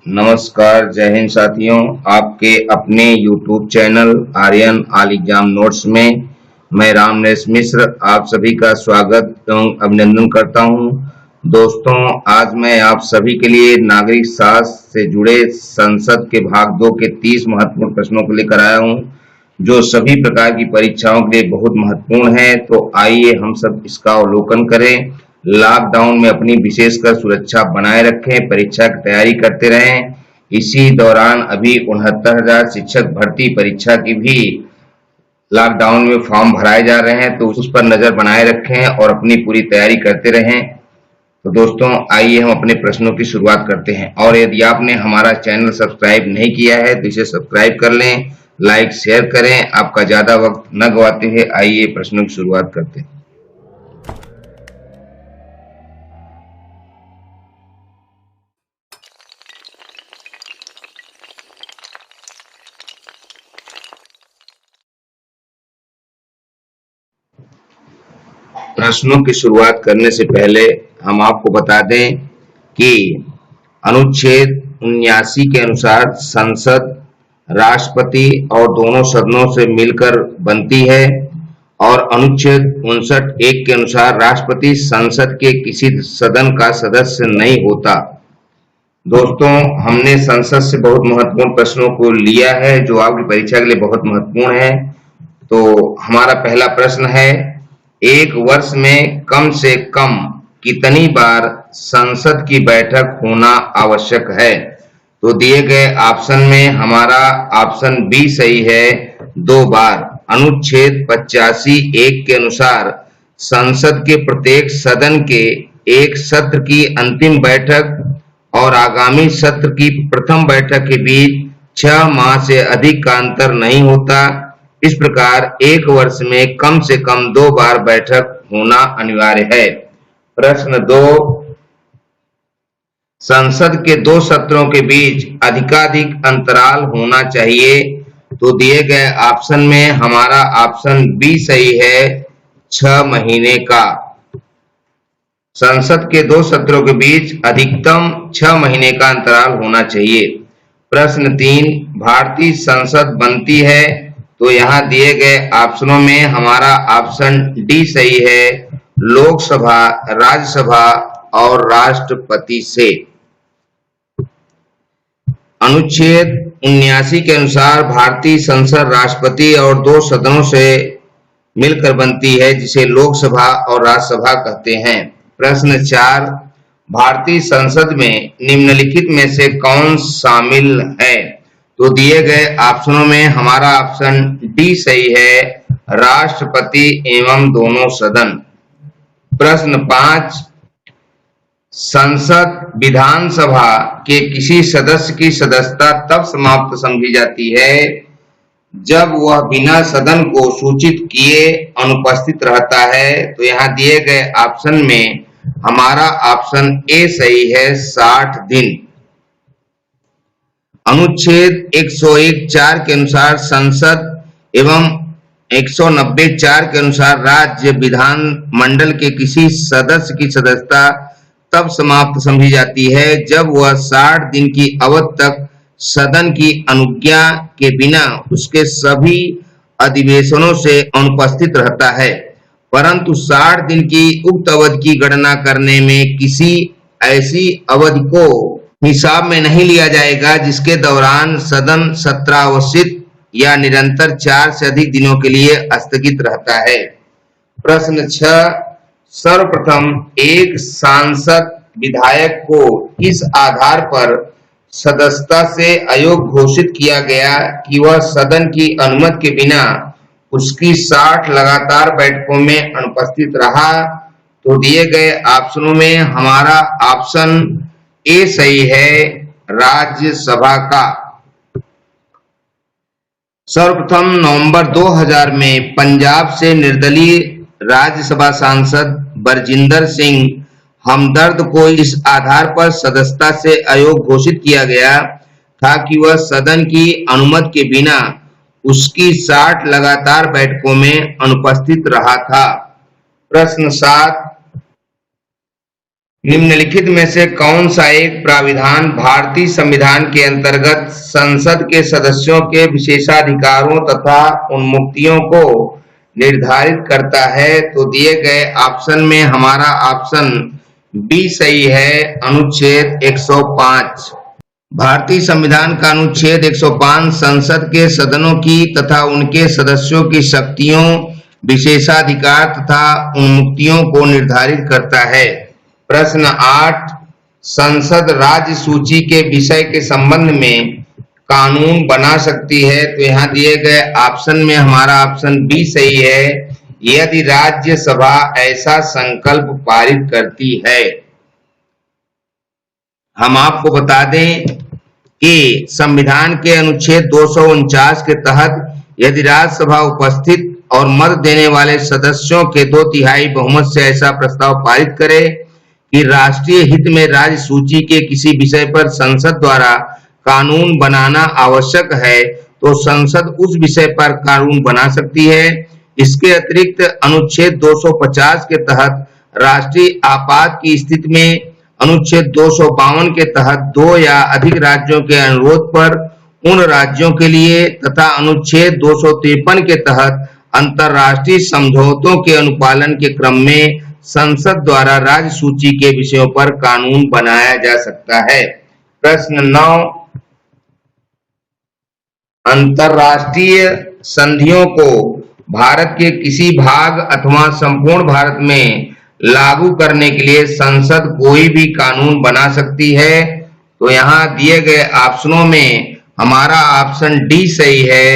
नमस्कार, जय हिंद साथियों। आपके अपने YouTube channel Aryan all exam notes में मैं रामनेश मिश्र आप सभी का स्वागत एवं अभिनंदन करता हूं। दोस्तों, आज मैं आप सभी के लिए नागरिक शास्त्र से जुड़े संसद के भाग 2 के 30 महत्वपूर्ण प्रश्नों को लेकर आया हूं, जो सभी प्रकार की परीक्षाओं के लिए बहुत महत्वपूर्ण है। तो आइए हम सब इसका अवलोकन करें। लॉकडाउन में अपनी विशेषकर सुरक्षा बनाए रखें, परीक्षा की तैयारी करते रहें। इसी दौरान अभी 69,000 शिक्षक भर्ती परीक्षा की भी लॉकडाउन में फॉर्म भराए जा रहे हैं, तो उस पर नजर बनाए रखें और अपनी पूरी तैयारी करते रहें। तो दोस्तों, आइए हम अपने प्रश्नों की शुरुआत करते हैं। और यदि आपने हमारा चैनल सब्सक्राइब नहीं किया है तो इसे सब्सक्राइब कर लें, लाइक शेयर करें। आपका ज्यादा वक्त न गवाते हुए आइए प्रश्नों की शुरुआत करते हैं। प्रश्नों की शुरुआत करने से पहले हम आपको बता दें कि अनुच्छेद 79 के अनुसार संसद राष्ट्रपति और दोनों सदनों से मिलकर बनती है, और अनुच्छेद 59(1) के अनुसार राष्ट्रपति संसद के किसी सदन का सदस्य नहीं होता। दोस्तों, हमने संसद से बहुत महत्वपूर्ण प्रश्नों को लिया है जो आपकी परीक्षा के लिए बहुत महत्वपूर्ण है। तो हमारा पहला प्रश्न है, एक वर्ष में कम से कम कितनी बार संसद की बैठक होना आवश्यक है? तो दिए गए ऑप्शन में हमारा ऑप्शन बी सही है, 2 बार। अनुच्छेद 85(1) के अनुसार संसद के प्रत्येक सदन के एक सत्र की अंतिम बैठक और आगामी सत्र की प्रथम बैठक के बीच 6 माह से अधिक का अंतर नहीं होता। इस प्रकार एक वर्ष में कम से कम 2 बार बैठक होना अनिवार्य है। प्रश्न 2, संसद के 2 सत्रों के बीच अधिकाधिक अंतराल होना चाहिए। तो दिए गए ऑप्शन में हमारा ऑप्शन बी सही है, 6 महीने का। संसद के 2 सत्रों के बीच अधिकतम 6 महीने का अंतराल होना चाहिए। प्रश्न 3, भारतीय संसद बनती है। तो यहाँ दिए गए ऑप्शनों में हमारा ऑप्शन डी सही है, लोकसभा, राज्यसभा और राष्ट्रपति से। अनुच्छेद 79 के अनुसार भारतीय संसद राष्ट्रपति और 2 सदनों से मिलकर बनती है, जिसे लोकसभा और राज्यसभा कहते हैं। प्रश्न 4, भारतीय संसद में निम्नलिखित में से कौन शामिल है? तो दिए गए ऑप्शनों में हमारा ऑप्शन डी सही है, राष्ट्रपति एवं दोनों सदन। प्रश्न 5, संसद विधानसभा के किसी सदस्य की सदस्यता तब समाप्त समझी जाती है जब वह बिना सदन को सूचित किए अनुपस्थित रहता है। तो यहाँ दिए गए ऑप्शन में हमारा ऑप्शन ए सही है, 60 दिन। अनुच्छेद 101(4) के अनुसार संसद एवं 190(4) के अनुसार राज्य विधान मंडल के किसी सदस्य की सदस्यता तब समाप्त समझी जाती है जब वह 60 दिन की अवधि तक सदन की अनुज्ञा के बिना उसके सभी अधिवेशनों से अनुपस्थित रहता है। परंतु 60 दिन की उक्त अवधि की गणना करने में किसी ऐसी अवधि को हिसाब में नहीं लिया जाएगा जिसके दौरान सदन सत्रावसायित या निरंतर 4 से अधिक दिनों के लिए स्थगित रहता है। प्रश्न 6, सर्वप्रथम एक सांसद विधायक को इस आधार पर सदस्यता से अयोग्य घोषित किया गया कि वह सदन की अनुमति के बिना उसकी 60 लगातार बैठकों में अनुपस्थित रहा। तो दिए गए ऑप्शनों में हमारा ऑप्शन ए सही है, राज्यसभा का। सर्वप्रथम नवंबर 2000 में पंजाब से निर्दलीय राज्यसभा सांसद बरजिंदर सिंह हमदर्द को इस आधार पर सदस्यता से अयोग्य घोषित किया गया था कि वह सदन की अनुमति के बिना उसकी 60 लगातार बैठकों में अनुपस्थित रहा था। प्रश्न 7, निम्नलिखित में से कौन सा एक प्राविधान भारतीय संविधान के अंतर्गत संसद के सदस्यों के विशेषाधिकारों तथा उन्मुक्तियों को निर्धारित करता है? तो दिए गए ऑप्शन में हमारा ऑप्शन बी सही है, अनुच्छेद 105। भारतीय संविधान का अनुच्छेद 105 संसद के सदनों की तथा उनके सदस्यों की शक्तियों, विशेषाधिकार तथा उन्मुक्तियों को निर्धारित करता है। प्रश्न 8, संसद राज्य सूची के विषय के संबंध में कानून बना सकती है? तो यहाँ दिए गए ऑप्शन में हमारा ऑप्शन बी सही है, यदि राज्यसभा ऐसा संकल्प पारित करती है। हम आपको बता दें कि संविधान के अनुच्छेद 249 के तहत यदि राज्यसभा उपस्थित और मत देने वाले सदस्यों के 2/3 बहुमत से ऐसा प्रस्ताव पारित करे कि राष्ट्रीय हित में राज्य सूची के किसी विषय पर संसद द्वारा कानून बनाना आवश्यक है, तो संसद उस विषय पर कानून बना सकती है। इसके अतिरिक्त अनुच्छेद 250 के तहत राष्ट्रीय आपात की स्थिति में, अनुच्छेद 252 के तहत 2 या अधिक राज्यों के अनुरोध पर उन राज्यों के लिए तथा अनुच्छेद 253 के तहत अंतर्राष्ट्रीय समझौतों के अनुपालन के क्रम में संसद द्वारा राज्य सूची के विषयों पर कानून बनाया जा सकता है। प्रश्न 9, अंतर्राष्ट्रीय संधियों को भारत के किसी भाग अथवा संपूर्ण भारत में लागू करने के लिए संसद कोई भी कानून बना सकती है? तो यहाँ दिए गए ऑप्शनों में हमारा ऑप्शन डी सही है,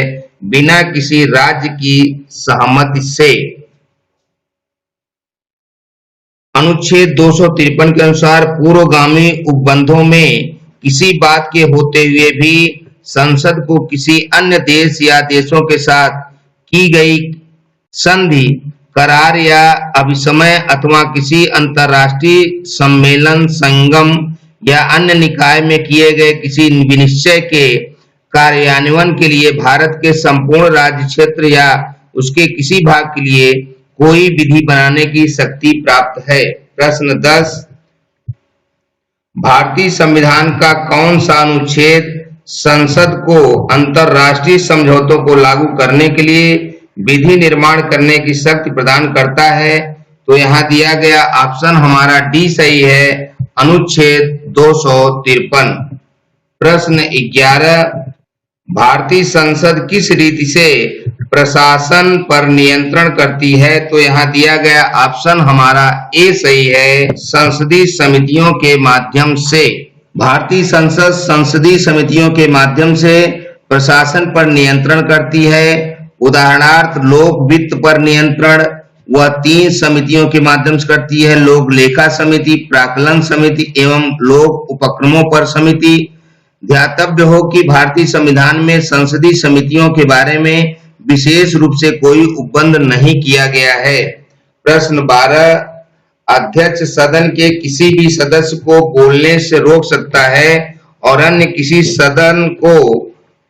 बिना किसी राज्य की सहमति से। अनुच्छेद 253 के अनुसार पूर्वगामी उपबंधों में किसी बात के होते हुए भी संसद को किसी अन्य देश या देशों के साथ की गई संधि, करार या अभिसमय अथवा किसी अंतर्राष्ट्रीय सम्मेलन, संगम या अन्य निकाय में किए गए किसी विनिश्चय के कार्यान्वयन के लिए भारत के संपूर्ण राज्य क्षेत्र या उसके किसी भाग के लिए कोई विधि बनाने की शक्ति प्राप्त है। प्रश्न 10, भारतीय संविधान का कौन सा अनुच्छेद संसद को अंतर्राष्ट्रीय समझौतों को लागू करने के लिए विधि निर्माण करने की शक्ति प्रदान करता है? तो यहाँ दिया गया ऑप्शन हमारा डी सही है, अनुच्छेद 253। प्रश्न 11, भारतीय संसद किस रीति से प्रशासन पर नियंत्रण करती है? तो यहाँ दिया गया ऑप्शन हमारा ए सही है, संसदीय समितियों के माध्यम से। भारतीय संसद संसदीय समितियों के माध्यम से प्रशासन पर नियंत्रण करती है। उदाहरणार्थ लोक वित्त पर नियंत्रण वह 3 समितियों के माध्यम से करती है, लोक लेखा समिति, प्राक्कलन समिति एवं लोक उपक्रमों पर समिति। ध्यातव्य हो कि भारतीय संविधान में संसदीय समितियों के बारे में विशेष रूप से कोई उपबंध नहीं किया गया है। प्रश्न 12, अध्यक्ष सदन के किसी भी सदस्य को बोलने से रोक सकता है और अन्य किसी सदन को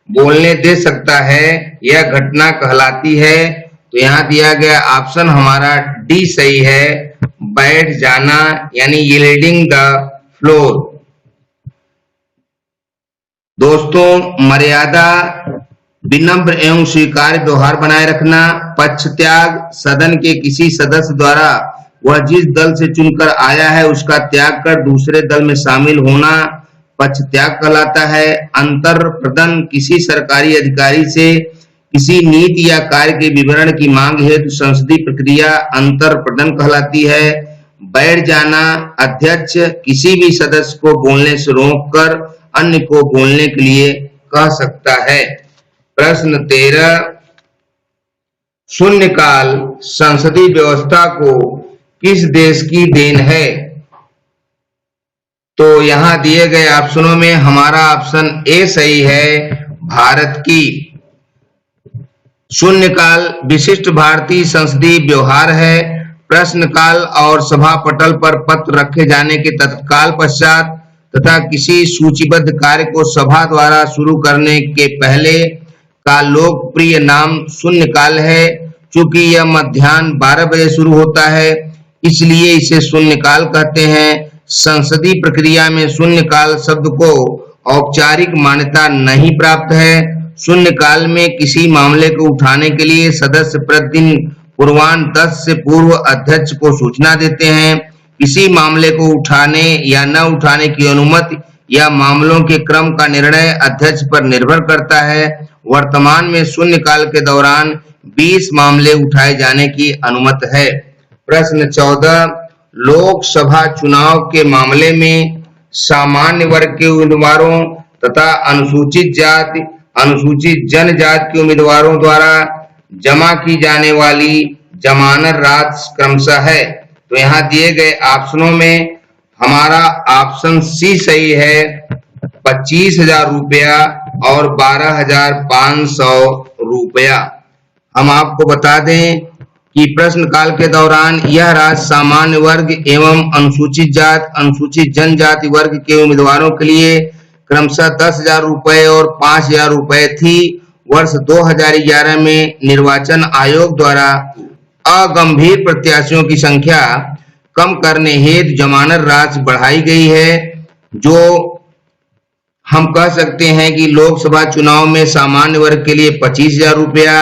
बोलने दे सकता है, यह घटना कहलाती है? तो यहाँ दिया गया ऑप्शन हमारा डी सही है, बैठ जाना यानी यील्डिंग द फ्लोर। दोस्तों, मर्यादा, विनम्र एवं स्वीकार्य व्यवहार बनाए रखना, पक्ष त्याग, सदन के किसी सदस्य द्वारा वह जिस दल से चुनकर आया है उसका त्याग कर दूसरे दल में शामिल होना पक्ष त्याग कहलाता है। अंतर प्रदन, किसी सरकारी अधिकारी से किसी नीति या कार्य के विवरण की मांग हेतु संसदीय प्रक्रिया अंतर प्रदन कहलाती है। बैठ जाना, अध्यक्ष किसी भी सदस्य को बोलने से रोककर अन्य को बोलने के लिए कह सकता है। प्रश्न 13, शून्यकाल संसदीय व्यवस्था को किस देश की देन है? तो यहाँ दिए गए ऑप्शनों में हमारा ऑप्शन ए सही है, भारत की। शून्यकाल विशिष्ट भारतीय संसदीय व्यवहार है। प्रश्नकाल और सभा पटल पर पत्र रखे जाने के तत्काल पश्चात तथा किसी सूचीबद्ध कार्य को सभा द्वारा शुरू करने के पहले का लोकप्रिय नाम शून्यकाल है। चूंकि यह मध्याह्न 12 बजे शुरू होता है इसलिए इसे शून्यकाल कहते हैं। संसदीय प्रक्रिया में शून्यकाल शब्द को औपचारिक मान्यता नहीं प्राप्त है। शून्यकाल में किसी मामले को उठाने के लिए सदस्य प्रतिदिन पूर्वाह्न 10 से पूर्व अध्यक्ष को सूचना देते हैं। किसी मामले को उठाने या न उठाने की अनुमति या मामलों के क्रम का निर्णय अध्यक्ष पर निर्भर करता है। वर्तमान में शून्यकाल के दौरान 20 मामले उठाए जाने की अनुमति है। प्रश्न 14, लोकसभा चुनाव के मामले में सामान्य वर्ग के उम्मीदवारों तथा अनुसूचित जाति, अनुसूचित जनजाति के उम्मीदवारों द्वारा जमा की जाने वाली जमानत राशि क्रमशः है। तो यहाँ दिए गए ऑप्शनों में हमारा ऑप्शन सी सही है, 25,000 रुपया और 12,500 रुपया। हम आपको बता दें कि प्रश्नकाल के दौरान यह राशि सामान्य वर्ग एवं अनुसूचित जाति, अनुसूचित जनजाति वर्ग के उम्मीदवारों के लिए क्रमशः 10,000 रुपये और 5,000 रुपये थी। वर्ष 2011 में निर्वाचन आयोग द्वारा अगंभीर प्रत्याशियों की संख्या कम करने हेतु जमानत राशि बढ़ाई गई है, जो हम कह सकते हैं कि लोकसभा चुनाव में सामान्य वर्ग के लिए 25,000 रुपया,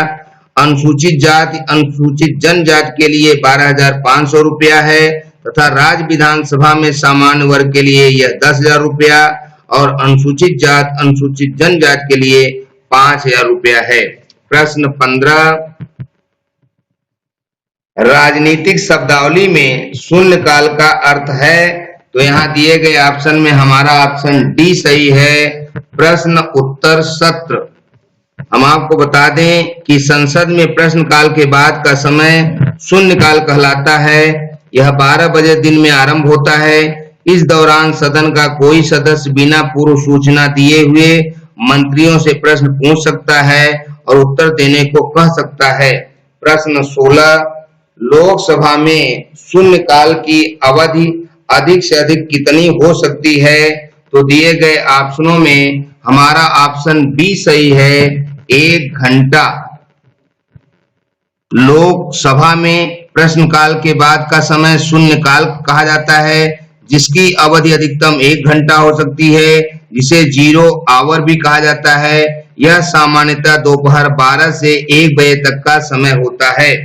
अनुसूचित जाति, अनुसूचित जनजाति के लिए 12,500 रुपया है तथा राज्य विधानसभा में सामान्य वर्ग के लिए यह 10,000 रुपया और अनुसूचित जाति, अनुसूचित जनजाति के लिए 5,000 रुपया है। प्रश्न 15, राजनीतिक शब्दावली में शून्यकाल का अर्थ है। तो यहाँ दिए गए ऑप्शन में हमारा ऑप्शन डी सही है, प्रश्न उत्तर सत्र। हम आपको बता दें कि संसद में प्रश्नकाल के बाद का समय शून्यकाल कहलाता है। यह 12 बजे दिन में आरंभ होता है। इस दौरान सदन का कोई सदस्य बिना पूर्व सूचना दिए हुए मंत्रियों से प्रश्न पूछ सकता है और उत्तर देने को कह सकता है। प्रश्न 16, लोकसभा में शून्यकाल की अवधि अधिक से अधिक कितनी हो सकती है? तो दिए गए ऑप्शनों में हमारा ऑप्शन बी सही है, 1 घंटा। लोकसभा में प्रश्नकाल के बाद का समय शून्यकाल कहा जाता है, जिसकी अवधि अधिकतम 1 घंटा हो सकती है, जिसे 0 आवर भी कहा जाता है। यह सामान्यतः दोपहर 12 से 1 बजे तक का समय होता है।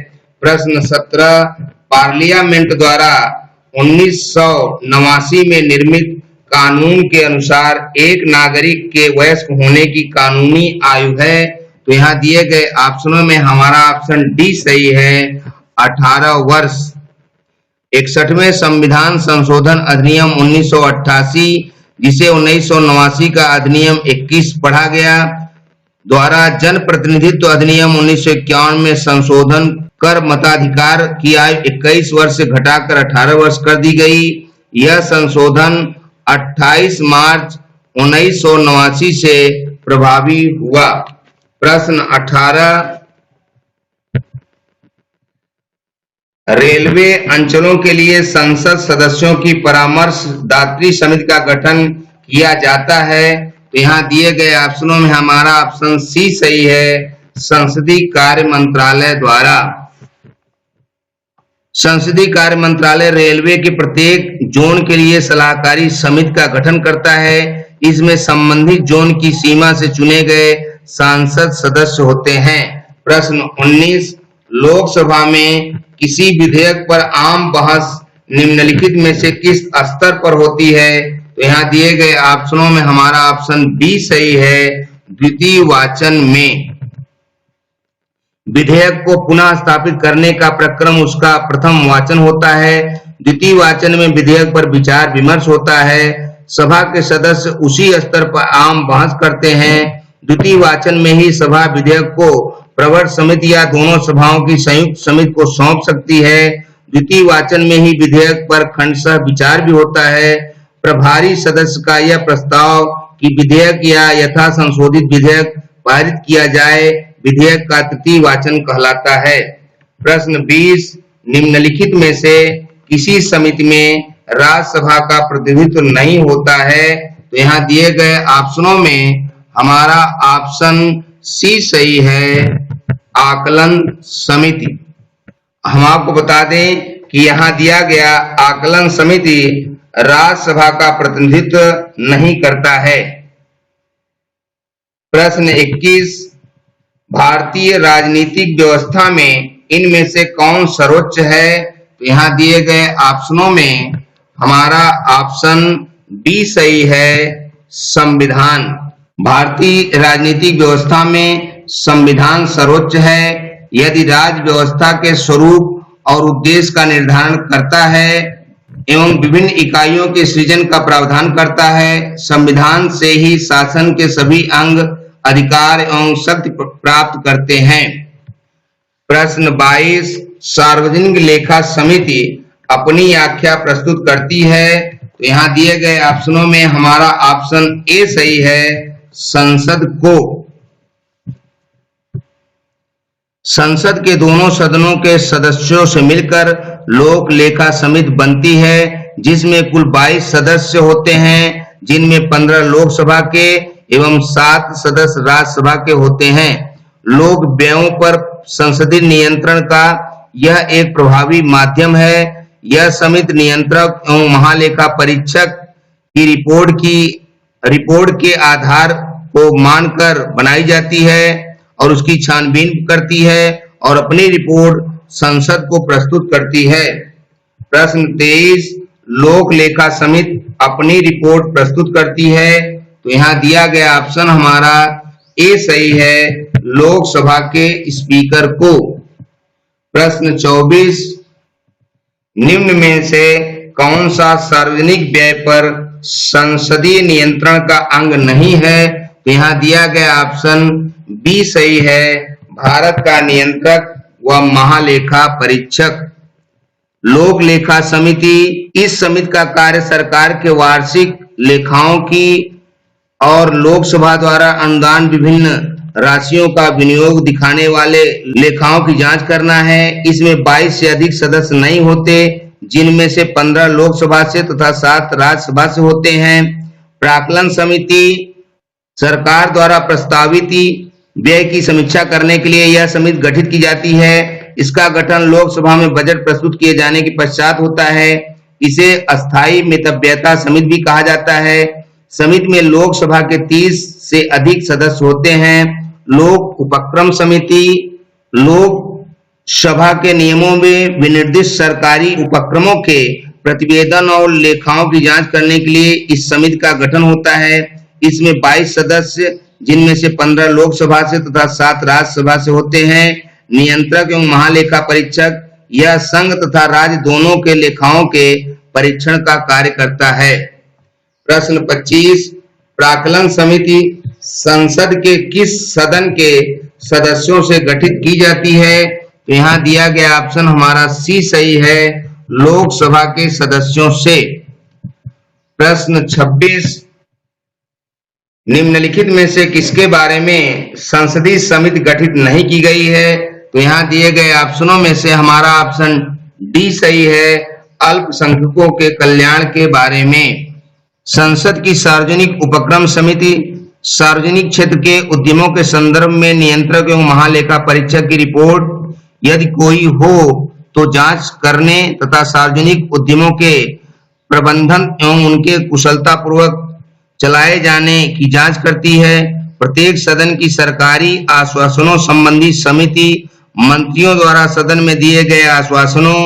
प्रश्न 17, पार्लियामेंट द्वारा 1989 में निर्मित कानून के अनुसार एक नागरिक के वयस्क होने की कानूनी आयु है। तो यहाँ दिए गए ऑप्शनों में हमारा ऑप्शन डी सही है, 18 वर्ष। 61वें संविधान संशोधन अधिनियम 1988, जिसे 1989 का अधिनियम 21 पढ़ा गया, द्वारा जन प्रतिनिधित्व अधिनियम 1951 में संशोधन कर मताधिकार की आयु 21 वर्ष से घटाकर 18 वर्ष कर दी गई। यह संशोधन 28 मार्च 1989 से प्रभावी हुआ। प्रश्न 18, रेलवे अंचलों के लिए संसद सदस्यों की परामर्शदात्री समिति का गठन किया जाता है। तो यहाँ दिए गए ऑप्शनों में हमारा ऑप्शन सी सही है, संसदीय कार्य मंत्रालय द्वारा। संसदीय कार्य मंत्रालय रेलवे के प्रत्येक जोन के लिए सलाहकारी समिति का गठन करता है। इसमें संबंधित जोन की सीमा से चुने गए सांसद सदस्य होते हैं। प्रश्न 19, लोकसभा में किसी विधेयक पर आम बहस निम्नलिखित में से किस स्तर पर होती है? तो यहाँ दिए गए ऑप्शनों में हमारा ऑप्शन बी सही है, द्वितीय वाचन में। विधेयक को पुनः स्थापित करने का प्रक्रम उसका प्रथम वाचन होता है। द्वितीय वाचन में विधेयक पर विचार विमर्श होता है। सभा के सदस्य उसी स्तर पर आम बहस करते हैं। द्वितीय वाचन में ही सभा विधेयक को प्रवर समिति या दोनों सभाओं की संयुक्त समिति को सौंप सकती है। द्वितीय वाचन में ही विधेयक पर खंडशः विचार भी होता है। प्रभारी सदस्य का यह प्रस्ताव कि विधेयक या यथा संशोधित विधेयक पारित किया जाए, विधेयक का तृतीय वाचन कहलाता है। प्रश्न 20, निम्नलिखित में से किसी समिति में राज्यसभा का प्रतिनिधित्व नहीं होता है? तो यहाँ दिए गए ऑप्शनों में हमारा ऑप्शन सी सही है, आकलन समिति। हम आपको बता दें कि यहाँ दिया गया आकलन समिति राज्यसभा का प्रतिनिधित्व नहीं करता है। प्रश्न 21, भारतीय राजनीतिक व्यवस्था में इनमें से कौन सर्वोच्च है? तो यहाँ दिए गए ऑप्शनों में हमारा ऑप्शन बी सही है, संविधान। भारतीय राजनीतिक व्यवस्था में संविधान सर्वोच्च है। यदि राज्य व्यवस्था के स्वरूप और उद्देश्य का निर्धारण करता है एवं विभिन्न इकाइयों के सृजन का प्रावधान करता है, संविधान से ही शासन के सभी अंग अधिकार एवं शक्ति प्राप्त करते हैं। प्रश्न 22, सार्वजनिक लेखा समिति अपनी आख्या प्रस्तुत करती है। तो यहाँ दिए गए ऑप्शनों में हमारा ऑप्शन ए सही है, संसद को। संसद के दोनों सदनों के सदस्यों से मिलकर लोक लेखा समिति बनती है, जिसमें कुल 22 सदस्य होते हैं, जिनमें 15 लोकसभा के एवं 7 सदस्य राज्यसभा के होते हैं। लोक व्ययों पर संसदीय नियंत्रण का यह एक प्रभावी माध्यम है। यह समिति नियंत्रक एवं महालेखा परीक्षक की रिपोर्ट के आधार को मानकर बनाई जाती है और उसकी छानबीन करती है और अपनी रिपोर्ट संसद को प्रस्तुत करती है। प्रश्न 23, लोक लेखा समिति अपनी रिपोर्ट प्रस्तुत करती है। तो यहाँ दिया गया ऑप्शन हमारा ए सही है, लोकसभा के स्पीकर को। प्रश्न 24, निम्न में से कौन सा सार्वजनिक व्यय पर संसदीय नियंत्रण का अंग नहीं है? तो यहाँ दिया गया ऑप्शन बी सही है, भारत का नियंत्रक व महालेखा परीक्षक। लोक लेखा समिति, इस समिति का कार्य सरकार के वार्षिक लेखाओं की और लोकसभा द्वारा अनुदान विभिन्न राशियों का विनियोग दिखाने वाले लेखाओं की जांच करना है। इसमें 22 से अधिक सदस्य नहीं होते, जिनमें से 15 लोकसभा से तथा 7 राज्यसभा से होते हैं। प्राक्कलन समिति, सरकार द्वारा प्रस्तावित व्यय की समीक्षा करने के लिए यह समिति गठित की जाती है। इसका गठन लोकसभा में बजट प्रस्तुत किए जाने के पश्चात होता है। इसे अस्थायी मितव्ययता समिति भी कहा जाता है। समिति में लोकसभा के 30 से अधिक सदस्य होते हैं। लोक उपक्रम समिति, लोकसभा के नियमों में विनिर्दिष्ट सरकारी उपक्रमों के प्रतिवेदन और लेखाओं की जांच करने के लिए इस समिति का गठन होता है। इसमें 22 सदस्य, जिनमें से 15 लोकसभा से तथा 7 राज्यसभा से होते हैं। नियंत्रक एवं महालेखा परीक्षक यह संघ तथा राज्य दोनों के लेखाओं के परीक्षण का कार्य करता है। प्रश्न 25, प्राक्कलन समिति संसद के किस सदन के सदस्यों से गठित की जाती है? तो यहाँ दिया गया ऑप्शन हमारा सी सही है, लोकसभा के सदस्यों से। प्रश्न 26, निम्नलिखित में से किसके बारे में संसदीय समिति गठित नहीं की गई है? तो यहाँ दिए गए ऑप्शनों में से हमारा ऑप्शन डी सही है, अल्पसंख्यकों के कल्याण के बारे में। संसद की सार्वजनिक उपक्रम समिति सार्वजनिक क्षेत्र के उद्यमों के संदर्भ में नियंत्रक एवं महालेखा परीक्षक की रिपोर्ट यदि कोई हो तो जांच करने तथा सार्वजनिक उद्यमों के प्रबंधन एवं उनके कुशलतापूर्वक चलाए जाने की जांच करती है। प्रत्येक सदन की सरकारी आश्वासनों संबंधी समिति मंत्रियों द्वारा सदन में दिए गए आश्वासनों,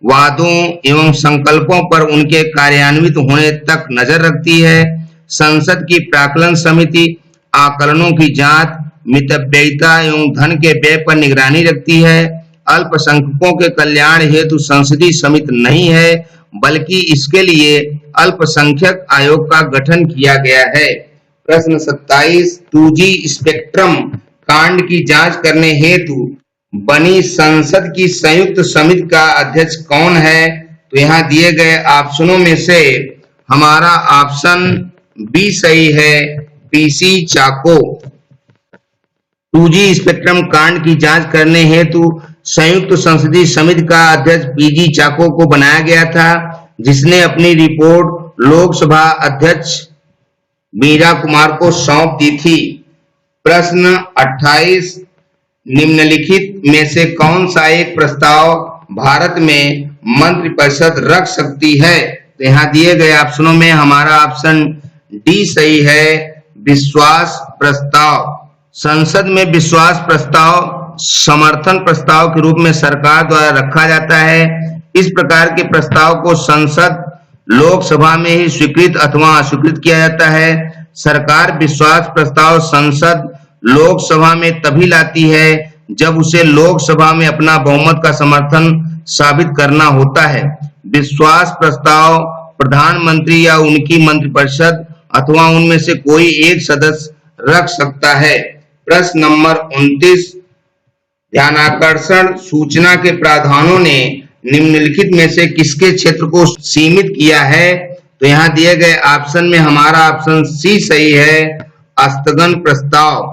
वादों एवं संकल्पों पर उनके कार्यान्वित होने तक नजर रखती है। संसद की प्राक्कलन समिति आकलनों की जांच, मितव्ययिता एवं धन के व्यय पर निगरानी रखती है। अल्पसंख्यकों के कल्याण हेतु संसदीय समिति नहीं है, बल्कि इसके लिए अल्पसंख्यक आयोग का गठन किया गया है। प्रश्न 27, 2G स्पेक्ट्रम कांड की जांच करने हेतु बनी संसद की संयुक्त समिति का अध्यक्ष कौन है? तो यहाँ दिए गए ऑप्शनों में से हमारा ऑप्शन बी सही है, पीसी चाको। 2G स्पेक्ट्रम कांड की जांच करने हेतु संयुक्त संसदीय समिति का अध्यक्ष पीजी चाको को बनाया गया था, जिसने अपनी रिपोर्ट लोकसभा अध्यक्ष मीरा कुमार को सौंप दी थी। प्रश्न 28, निम्नलिखित में से कौन सा एक प्रस्ताव भारत में मंत्रिपरिषद रख सकती है? तो यहाँ दिए गए ऑप्शनों में हमारा ऑप्शन डी सही है, विश्वास प्रस्ताव। संसद में विश्वास प्रस्ताव समर्थन प्रस्ताव के रूप में सरकार द्वारा रखा जाता है। इस प्रकार के प्रस्ताव को संसद लोकसभा में ही स्वीकृत अथवा अस्वीकृत किया जाता है। सरकार विश्वास प्रस्ताव संसद लोकसभा में तभी लाती है जब उसे लोकसभा में अपना बहुमत का समर्थन साबित करना होता है। विश्वास प्रस्ताव प्रधानमंत्री या उनकी मंत्रिपरिषद अथवा उनमें से कोई एक सदस्य रख सकता है। प्रश्न नंबर 29, ध्यानाकर्षण सूचना के प्रावधानों ने निम्नलिखित में से किसके क्षेत्र को सीमित किया है? तो यहाँ दिए गए ऑप्शन में हमारा ऑप्शन सी सही है, स्थगन प्रस्ताव।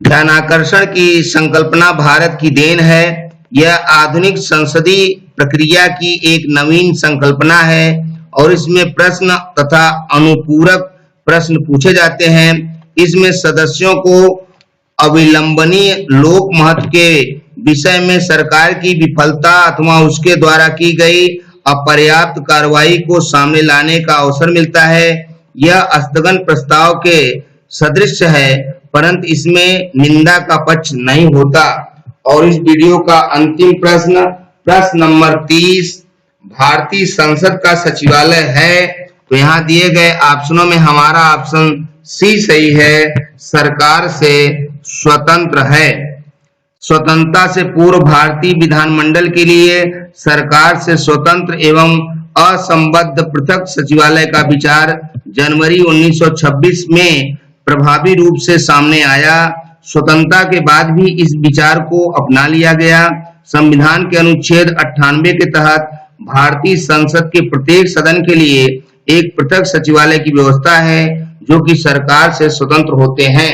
ध्यानाकर्षण की संकल्पना भारत की देन है। यह आधुनिक संसदीय प्रक्रिया की एक नवीन संकल्पना है और इसमें प्रश्न तथा अनुपूरक प्रश्न पूछे जाते हैं। इसमें सदस्यों को अविलंबनीय लोक महत्व के विषय में सरकार की विफलता अथवा उसके द्वारा की गई अपर्याप्त कार्रवाई को सामने लाने का अवसर मिलता है। यह स्थगन प्रस्ताव के सदृश है, परंतु इसमें निंदा का पक्ष नहीं होता। और इस वीडियो का अंतिम प्रश्न, प्रश्न नंबर 30, भारतीय संसद का सचिवालय है? तो यहाँ दिए गए ऑप्शनों में हमारा ऑप्शन सी सही है, सरकार से स्वतंत्र है। स्वतंत्रता से पूर्व भारतीय विधानमंडल के लिए सरकार से स्वतंत्र एवं असंबद्ध पृथक सचिवालय का विचार जनवरी 1926 में प्रभावी रूप से सामने आया। स्वतंत्रता के बाद भी इस विचार को अपना लिया गया। संविधान के अनुच्छेद 98 के तहत भारतीय संसद के प्रत्येक सदन के लिए एक पृथक सचिवालय की व्यवस्था है जो कि सरकार से स्वतंत्र होते हैं।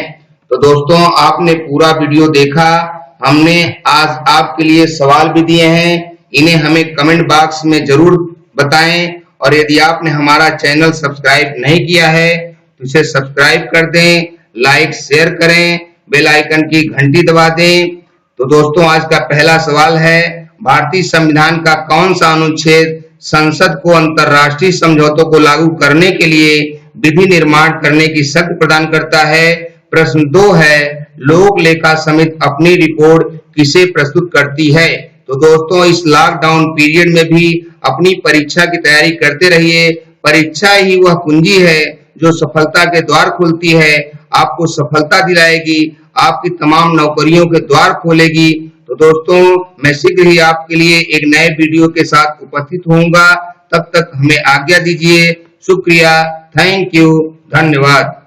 तो दोस्तों, आपने पूरा वीडियो देखा। हमने आज आपके लिए सवाल भी दिए हैं, इन्हें हमें कमेंट बॉक्स में जरूर बताएं। और यदि आपने हमारा चैनल सब्सक्राइब नहीं किया है तो इसे सब्सक्राइब कर दें, लाइक शेयर करें, बेल आइकन की घंटी दबा दें। तो दोस्तों, आज का पहला सवाल है, भारतीय संविधान का कौन सा अनुच्छेद संसद को अंतर्राष्ट्रीय समझौतों को लागू करने के लिए विधि निर्माण करने की शक्ति प्रदान करता है? प्रश्न 2 है, लोक लेखा समिति अपनी रिपोर्ट किसे प्रस्तुत करती है? तो दोस्तों, इस लॉकडाउन पीरियड में भी अपनी परीक्षा की तैयारी करते रहिए। परीक्षा ही वह कुंजी है जो सफलता के द्वार खोलती है, आपको सफलता दिलाएगी, आपकी तमाम नौकरियों के द्वार खोलेगी। तो दोस्तों, मैं शीघ्र ही आपके लिए एक नए वीडियो के साथ उपस्थित होऊंगा। तब तक हमें आज्ञा दीजिए। शुक्रिया, थैंक यू, धन्यवाद।